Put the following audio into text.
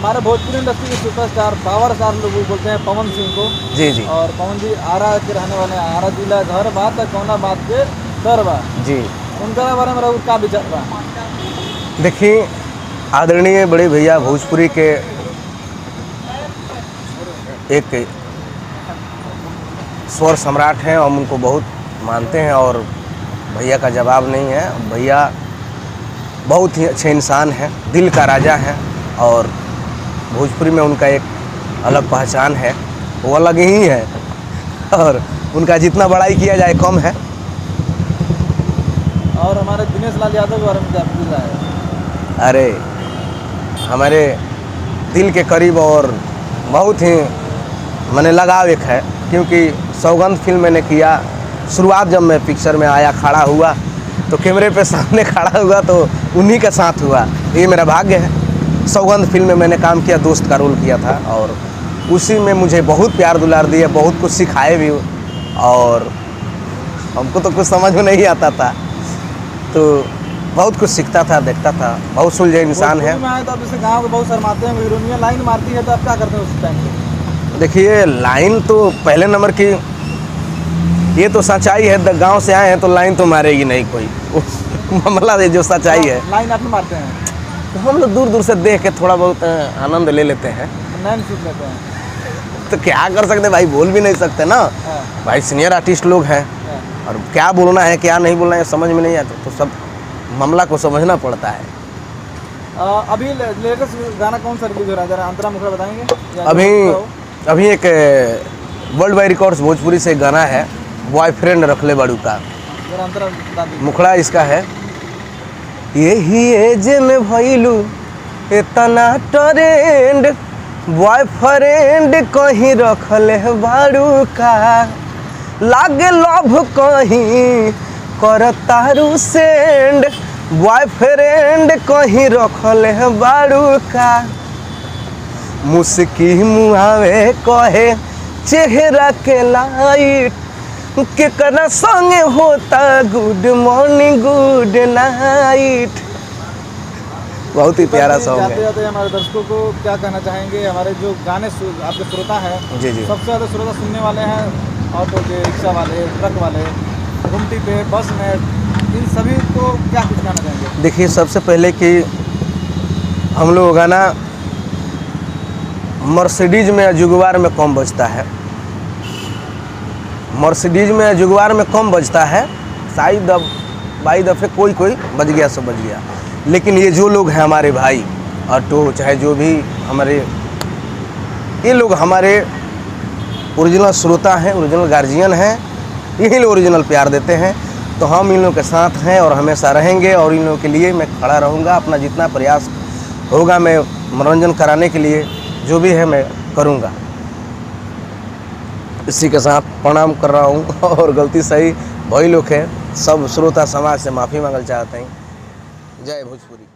हमारे भोजपुरी इंडस्ट्री के superstar power star लोग बोलते हैं पवन सिंह को। जी जी और पवन जी आरा के रहने वाले हैं, आरा जिला घर बात है कौना बात के डर बा जी। उनका बारे में क्या विचार बा? देखिए, आदरणीय बड़े भैया भोजपुरी के एक स्वर सम्राट हैं, हम उनको बहुत मानते हैं और भैया का जवाब नहीं है। भैया बहुत ही अच्छे इंसान हैं, दिल का राजा हैं और भोजपुरी में उनका एक अलग पहचान है, वो अलग ही है और उनका जितना बड़ाई किया जाए कम है। और हमारे दिनेश लाल यादव के बारे में क्या पूछ रहा है? अरे हमारे दिल के करीब और बहुत ही मैंने लगाव एक है, क्योंकि सौगंध फिल्म मैंने किया। शुरुआत जब मैं पिक्चर में आया, खड़ा हुआ तो कैमरे पे सामने खड़ा हुआ तो उन्हीं के साथ हुआ, ये मेरा भाग्य है। सौगंध फिल्म में मैंने काम किया, दोस्त का रोल किया था और उसी में मुझे बहुत प्यार दुलार दिए, बहुत कुछ सिखाए भी और हमको तो कुछ समझ में नहीं आता था तो बहुत कुछ सीखता था, देखता था। बहुत सुलझे इंसान है। तो जैसे गाँव के बहुत शर्माते हैं, हीरोइनियाँ लाइन मारती है तो आप क्या करते हैं उस टाइम पे? देखिए, लाइन तो पहले नंबर की ये तो सच्चाई है, गांव से आए हैं तो लाइन तो मारेगी नहीं कोई मामला है जो सच्चाई है। लाइन आप मारते हैं तो हम लोग दूर दूर से देख के थोड़ा बहुत आनंद ले लेते हैं, लाइन सीख लेते हैं। तो क्या कर सकते भाई, बोल भी नहीं सकते ना। भाई सीनियर आर्टिस्ट लोग हैं और क्या बोलना है क्या नहीं बोलना है समझ में नहीं आता, तो सब मामला को समझना पड़ता है। अभी लेटेस्ट गाना कौन सा रिलीज हो रहा है, जरा अंतरा मुखड़ा बताएंगे? अभी एक वर्ल्ड वाइड रिकॉर्ड्स भोजपुरी से गाना है, बॉयफ्रेंड रखले बड़ू का, जरा अंतरा बता दीजिए। मुखड़ा इसका है। यही एज में भइलू इतना ट्रेंड, बॉयफ्रेंड कहीं रखले बारू का, लागे लव कहीं कर तारू सेंड, बॉयफ्रेंड कहीं रखले बारू का, मुस्की मुआवे कहे चेहरा के लाइट, केकरा संगे होता गुड मॉर्निंग गुड नाइट। बहुत ही प्यारा सॉन्ग है। जाते जाते हमारे दर्शकों को क्या कहना चाहेंगे? हमारे जो गाने आपके श्रोता हैं, जी जी, सबसे ज़्यादा श्रोता सुनने वाले हैं ऑटो के, रिक्शा वाले, ट्रक वाले, घुमटी पे, बस में, इन सभी को क्या कुछ कहना चाहेंगे? देखिए, सबसे पहले कि हम लोग गाना मर्सिडीज में जुगवार में कम बजता है, मर्सिडीज में जुगवार में कम बजता है, शायद अब बाई दफ़े कोई बज गया सो बज गया, लेकिन ये जो लोग हैं हमारे भाई ऑटो चाहे जो भी हमारे, ये लोग हमारे ओरिजिनल श्रोता हैं, ओरिजिनल गार्जियन हैं, यही लोग ओरिजिनल प्यार देते हैं। तो हम इन लोगों के साथ हैं और हमेशा रहेंगे और इन लोगों के लिए मैं खड़ा रहूँगा। अपना जितना प्रयास होगा मैं मनोरंजन कराने के लिए जो भी है मैं करूँगा। इसी के साथ प्रणाम कर रहा हूँ और गलती सही वही लोग हैं, सब श्रोता समाज से माफ़ी मांगल चाहते हैं। जय भोजपुरी।